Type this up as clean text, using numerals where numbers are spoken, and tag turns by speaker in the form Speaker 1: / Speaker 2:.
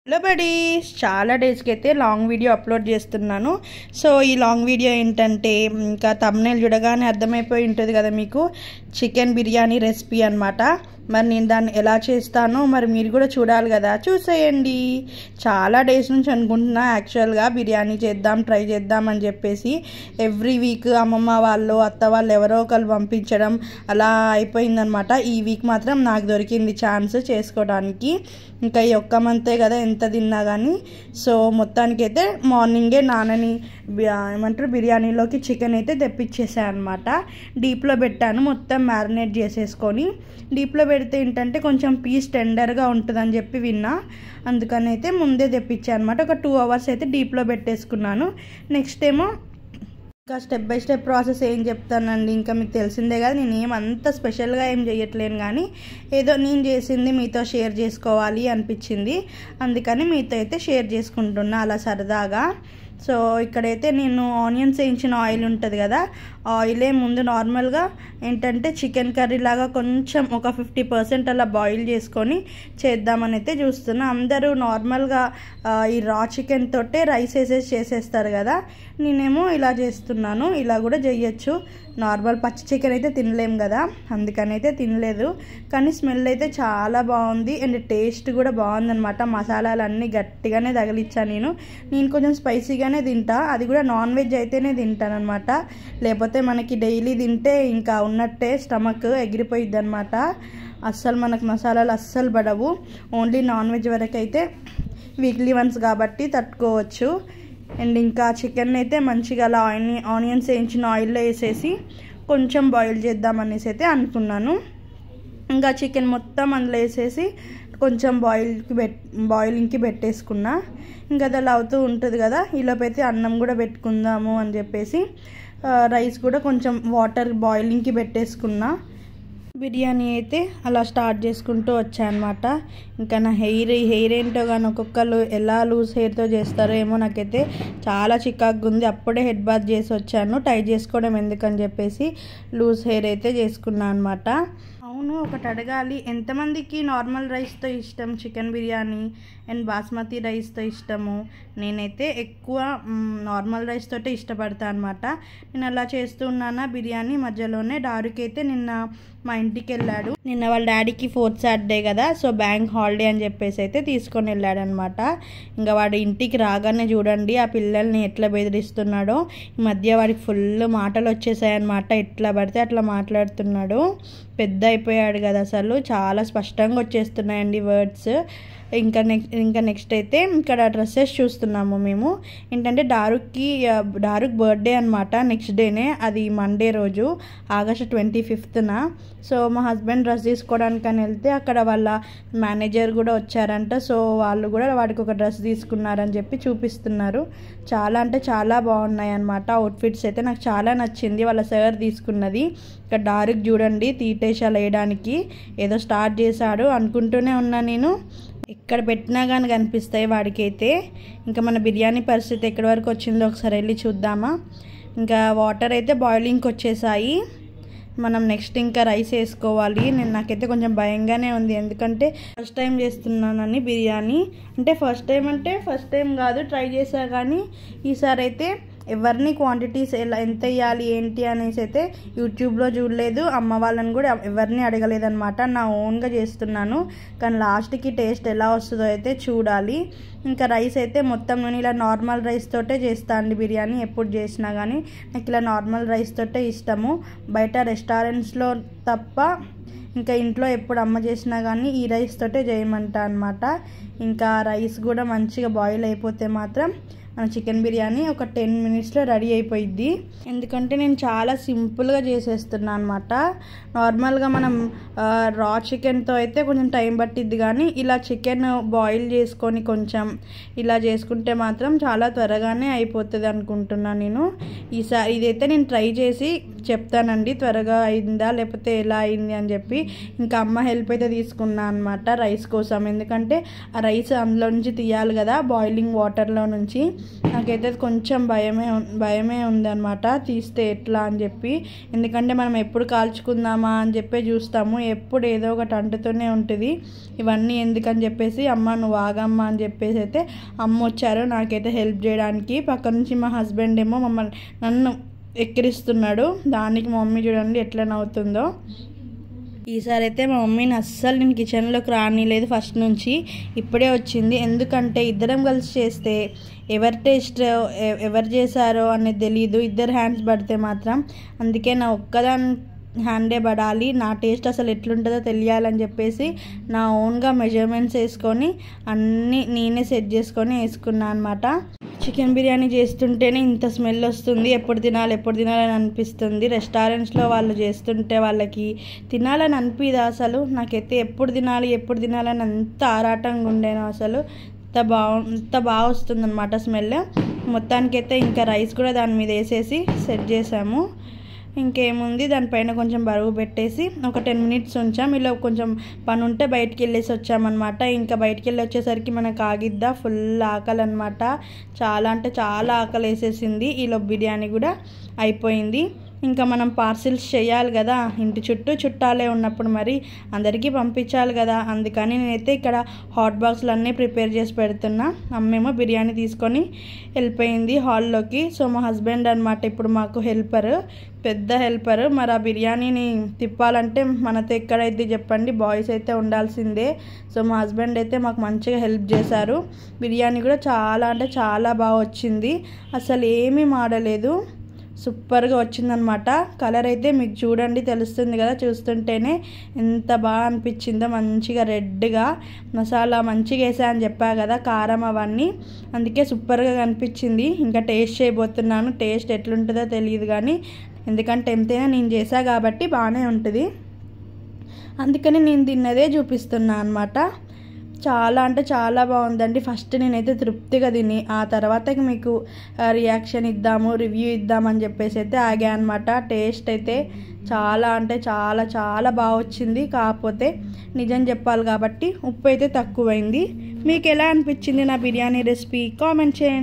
Speaker 1: Hello buddies, చాలా డేస్కి అయితే లాంగ్ వీడియో అప్లోడ్ చేస్తున్నాను. సో ఈ లాంగ్ వీడియో ఏంటంటే, ఇంకా థంబ్నెయిల్ చూడగానే అర్థమైపోయి ఉంటుంది కదా మీకు, చికెన్ బిర్యానీ రెసిపీ అనమాట. మరి నేను దాన్ని ఎలా చేస్తానో మరి మీరు కూడా చూడాలి కదా, చూసేయండి. చాలా డేస్ నుంచి అనుకుంటున్నా యాక్చువల్గా బిర్యానీ చేద్దాం, ట్రై చేద్దాం అని చెప్పేసి. ఎవ్రీ వీక్ అమ్మమ్మ వాళ్ళు, అత్త వాళ్ళు ఎవరో ఒకరు పంపించడం అలా అయిపోయిందనమాట. ఈ వీక్ మాత్రం నాకు దొరికింది ఛాన్స్ చేసుకోవడానికి. ఇంకా ఈ ఒక్క మంతే కదా ఎంత తిన్నా కానీ. సో మొత్తానికైతే మార్నింగే నాన్నని ఏమంటారు బిర్యానీలోకి చికెన్ అయితే తెప్పించేసాను అనమాట. డీప్లో పెట్టాను, మొత్తం మ్యారినేట్ చేసేసుకొని. డీప్లో పెడితే ఏంటంటే కొంచెం పీస్ టెండర్గా ఉంటుందని చెప్పి విన్నా, అందుకని అయితే ముందే తెప్పించాను అనమాట. ఒక 2 hours అయితే డీప్లో పెట్టేసుకున్నాను. నెక్స్ట్ ఏమో ఇంకా స్టెప్ బై స్టెప్ ప్రాసెస్ ఏం చెప్తానండి, ఇంకా మీకు తెలిసిందే కదా. నేను ఏమంత స్పెషల్గా ఏం చేయట్లేను, కానీ ఏదో నేను చేసింది మీతో షేర్ చేసుకోవాలి అనిపించింది, అందుకని మీతో అయితే షేర్ చేసుకుంటున్నా అలా సరదాగా. సో ఇక్కడైతే నేను ఆనియన్స్ వేయించిన ఆయిల్ ఉంటుంది కదా, ఆయిలే ముందు నార్మల్గా ఏంటంటే చికెన్ కర్రీ లాగా కొంచెం ఒక 50% అలా బాయిల్ చేసుకొని చేద్దామని అయితే చూస్తున్నా. అందరూ నార్మల్గా ఈ రా చికెన్ తోటే రైస్ వేసేసి చేసేస్తారు కదా, నేనేమో ఇలా చేస్తున్నాను. ఇలా కూడా చేయొచ్చు. నార్మల్ పచ్చి చికెన్ అయితే తినలేం కదా, అందుకని అయితే తినలేదు. కానీ స్మెల్ అయితే చాలా బాగుంది అండ్ టేస్ట్ కూడా బాగుందనమాట. మసాలాలు అన్నీ గట్టిగానే తగిలిచ్చాను నేను కొంచెం స్పైసీగానే తింటా, అది కూడా నాన్ వెజ్ అయితేనే తింటాను అనమాట. లేకపోతే మనకి డైలీ తింటే ఇంకా ఉన్నట్టే స్టమక్ ఎగిరిపోయిద్ది అనమాట. అస్సలు మనకు మసాలాలు అస్సలు పడవు. ఓన్లీ నాన్ వెజ్ వరకు అయితే వీక్లీ వన్స్ కాబట్టి తట్టుకోవచ్చు. అండ్ ఇంకా చికెన్ అయితే మంచిగా అలా ఆనియన్స్ వేయించిన ఆయిల్లో వేసేసి కొంచెం బాయిల్ చేద్దామనేసి అయితే అనుకున్నాను. ఇంకా చికెన్ మొత్తం అందులో వేసేసి కొంచెం బాయిలింగ్కి పెట్టేసుకున్నా. ఇంకా అది అలా అవుతూ ఉంటుంది కదా, ఈలోపైతే అన్నం కూడా పెట్టుకుందాము అని చెప్పేసి రైస్ కూడా కొంచెం వాటర్ బాయిలింగ్కి పెట్టేసుకున్నా. బిర్యానీ అయితే అలా స్టార్ట్ చేసుకుంటూ వచ్చాయన్నమాట. ఇంకా నా హెయిర్ ఏంటో కానీ ఒక్కొక్కరు ఎలా లూజ్ హెయిర్తో చేస్తారో ఏమో, నాకైతే చాలా చికాకుగా ఉంది. అప్పుడే హెడ్ బాత్ చేసి వచ్చాను, టై చేసుకోవడం ఎందుకని చెప్పేసి లూజ్ హెయిర్ అయితే చేసుకున్నాను అనమాట. అవును, ఒకటి అడగాలి, ఎంతమందికి నార్మల్ రైస్తో ఇష్టం చికెన్ బిర్యానీ అండ్ బాస్మతి రైస్తో ఇష్టము? నేనైతే ఎక్కువ నార్మల్ రైస్ తోటే ఇష్టపడతాను అనమాట. నేను అలా చేస్తూ ఉన్నానా బిర్యానీ. మధ్యలోనే డారుకి అయితే నిన్న మా ఇంటికి వెళ్ళాడు. నిన్న వాళ్ళ డాడీకి 4th Saturday కదా, సో బ్యాంక్ హాలిడే అని చెప్పేసి అయితే తీసుకొని వెళ్ళాడు అనమాట. ఇంకా వాడు ఇంటికి రాగానే చూడండి ఆ పిల్లల్ని ఎట్లా బెదిరిస్తున్నాడో. ఈ మధ్య వాడికి ఫుల్ మాటలు వచ్చేసాయన్నమాట, ఎట్లా పడితే అట్లా మాట్లాడుతున్నాడు. పెద్ద అయిపోయాడు కదా, అసలు చాలా స్పష్టంగా వచ్చేస్తున్నాయండి వర్డ్స్. ఇంకా నెక్స్ట్ అయితే ఇక్కడ డ్రెస్సెస్ చూస్తున్నాము మేము. ఏంటంటే డారుక్ బర్త్డే అనమాట, నెక్స్ట్ డేనే, అది మండే రోజు August 25th. సో మా హస్బెండ్ డ్రెస్ తీసుకోవడానికని వెళ్తే అక్కడ వాళ్ళ మేనేజర్ కూడా వచ్చారంట. సో వాళ్ళు కూడా వాడికి ఒక డ్రెస్ తీసుకున్నారని చెప్పి చూపిస్తున్నారు. చాలా అంటే చాలా బాగున్నాయి అన్నమాట అవుట్ఫిట్స్ అయితే, నాకు చాలా నచ్చింది వాళ్ళ సార్ తీసుకున్నది. ఇక్కడ డారుక్ చూడండి తీటేషాలు వేయడానికి ఏదో స్టార్ట్ చేశాడు అనుకుంటూనే ఉన్నా నేను. ఎక్కడ పెట్టినా కానీ కనిపిస్తాయి వాడికైతే. ఇంకా మన బిర్యానీ పరిస్థితి ఎక్కడి వరకు వచ్చిందో ఒకసారి వెళ్ళి చూద్దామా. ఇంకా వాటర్ అయితే బాయిలింగ్కి వచ్చేసాయి. మనం నెక్స్ట్ ఇంకా రైస్ వేసుకోవాలి. నాకైతే కొంచెం భయంగానే ఉంది, ఎందుకంటే ఫస్ట్ టైం చేస్తున్నానని బిర్యానీ. అంటే ఫస్ట్ టైం కాదు, ట్రై చేసా, కానీ ఈసారి అయితే ఎవరిని క్వాంటిటీస్ ఎంత వేయాలి ఏంటి అనేసి అయితే యూట్యూబ్లో చూడలేదు. అమ్మ వాళ్ళని కూడా ఎవరిని అడగలేదన్నమాట, నా ఓన్గా చేస్తున్నాను. కానీ లాస్ట్కి టేస్ట్ ఎలా వస్తుందో అయితే చూడాలి. ఇంకా రైస్ అయితే మొత్తం నేను ఇలా నార్మల్ రైస్ తోటే చేస్తాను బిర్యానీ. ఎప్పుడు చేసినా కానీ నాకు ఇలా నార్మల్ రైస్ తోటే ఇష్టము. బయట రెస్టారెంట్స్లో తప్ప ఇంకా ఇంట్లో ఎప్పుడు అమ్మ చేసినా కానీ ఈ రైస్ తోటే చేయమంటా అనమాట. ఇంకా రైస్ కూడా మంచిగా బాయిల్ అయిపోతే మాత్రం మన చికెన్ బిర్యానీ ఒక 10 minutesలో రెడీ అయిపోయిద్ది. ఎందుకంటే నేను చాలా సింపుల్గా చేసేస్తున్నాను అనమాట. నార్మల్గా మనం రా చికెన్తో అయితే కొంచెం టైం పట్టిద్ది, కానీ ఇలా చికెన్ బాయిల్ చేసుకొని కొంచెం ఇలా చేసుకుంటే మాత్రం చాలా త్వరగానే అయిపోతుంది అనుకుంటున్నాను నేను. ఇదైతే నేను ట్రై చేసి చెప్తానండి త్వరగా అయిందా లేకపోతే ఎలా అయింది అని చెప్పి. ఇంకా అమ్మ హెల్ప్ అయితే తీసుకున్నా అనమాట రైస్ కోసం, ఎందుకంటే ఆ రైస్ అందులో నుంచి తీయాలి కదా బాయిలింగ్ వాటర్లో నుంచి. నాకైతే కొంచెం భయమే ఉందన్నమాట తీస్తే ఎట్లా అని చెప్పి, ఎందుకంటే మనం ఎప్పుడు కాల్చుకుందామా అని చెప్పి చూస్తాము, ఎప్పుడు ఏదో ఒకటి అంటుతూనే ఉంటుంది. ఇవన్నీ ఎందుకని చెప్పేసి అమ్మ నువ్వు ఆగమ్మా అని చెప్పేసి అయితే అమ్మ వచ్చారు నాకైతే హెల్ప్ చేయడానికి. పక్క నుంచి మా హస్బెండ్ ఏమో నన్ను ఎక్కిరిస్తున్నాడు, దానికి మా మమ్మీ చూడండి ఎట్లా నవ్వుతుందో. ఈసారి అయితే మా మమ్మీని అస్సలు నేను కిచెన్లోకి రానిలేదు ఫస్ట్ నుంచి, ఇప్పుడే వచ్చింది. ఎందుకంటే ఇద్దరం కలిసి చేస్తే ఎవరి టేస్ట్ ఎవరు చేశారో అనేది తెలీదు, ఇద్దరు హ్యాండ్స్ పడితే మాత్రం. అందుకే నా ఒక్కదాని హ్యాండే పడాలి, నా టేస్ట్ అసలు ఎట్లుంటుందో తెలియాలని చెప్పేసి నా ఓన్గా మెజర్మెంట్స్ వేసుకొని అన్నీ నేనే సెట్ చేసుకొని వేసుకున్నాను అనమాట. చికెన్ బిర్యానీ చేస్తుంటేనే ఇంత స్మెల్ వస్తుంది, ఎప్పుడు తినాలని అనిపిస్తుంది. రెస్టారెంట్స్లో వాళ్ళు చేస్తుంటే వాళ్ళకి తినాలని అనిపిదా అసలు, నాకైతే ఎప్పుడు తినాలని అంత ఆరాటంగా ఉండేను అసలు. అంత బాగా వస్తుంది అనమాట స్మెల్. మొత్తానికైతే ఇంకా రైస్ కూడా దాని మీద వేసేసి సెట్ చేసాము. ఇంకేముంది దానిపైన కొంచెం బరువు పెట్టేసి ఒక 10 minutes ఉంచాం. ఇలా కొంచెం పని ఉంటే బయటికి వెళ్ళేసి వచ్చామన్నమాట. ఇంకా బయటికి వెళ్ళి వచ్చేసరికి మనకు ఆగిద్దా, ఫుల్ ఆకలి అనమాట, చాలా అంటే చాలా ఆకలి వేసేసింది. ఈలో బిర్యానీ కూడా అయిపోయింది. ఇంకా మనం పార్సిల్స్ చేయాలి కదా, ఇంటి చుట్టూ చుట్టాలే ఉన్నప్పుడు మరి అందరికీ పంపించాలి కదా, అందుకని నేనైతే ఇక్కడ హాట్ బాక్స్లు అన్నీ ప్రిపేర్ చేసి పెడుతున్నా. అమ్మేమో బిర్యానీ తీసుకొని వెళ్ళిపోయింది హాల్లోకి. సో మా హస్బెండ్ అనమాట ఇప్పుడు మాకు పెద్ద హెల్పర్. మరి ఆ బిర్యానీని తిప్పాలంటే మనతో ఎక్కడైతే చెప్పండి, బాయ్స్ అయితే ఉండాల్సిందే. సో మా హస్బెండ్ అయితే మాకు మంచిగా హెల్ప్ చేశారు. బిర్యానీ కూడా చాలా అంటే చాలా బాగా వచ్చింది, అసలు ఏమీ మాడలేదు, సూపర్గా వచ్చిందనమాట. కలర్ అయితే మీకు చూడండి తెలుస్తుంది కదా, చూస్తుంటేనే ఎంత బాగా అనిపించిందో, మంచిగా రెడ్గా మసాలా మంచిగా వేసా అని చెప్పా కదా, కారం అవన్నీ, అందుకే సూపర్గా కనిపించింది. ఇంకా టేస్ట్ చేయబోతున్నాను, టేస్ట్ ఎట్లుంటుందో తెలియదు కానీ ఎందుకంటే ఎంతైనా నేను చేసా కాబట్టి బాగానే ఉంటుంది, అందుకని నేను తిన్నదే చూపిస్తున్నా అనమాట. చాలా అంటే చాలా బాగుందండి. ఫస్ట్ నేనైతే తృప్తిగా తిని ఆ తర్వాత మీకు రియాక్షన్ రివ్యూ ఇద్దామని చెప్పేసి అయితే ఆగా అనమాట. టేస్ట్ అయితే చాలా అంటే చాలా చాలా బాగా వచ్చింది, కాకపోతే నిజం చెప్పాలి కాబట్టి ఉప్పు అయితే తక్కువైంది. మీకు ఎలా అనిపించింది నా బిర్యానీ రెసిపీ కామెంట్ చేయండి.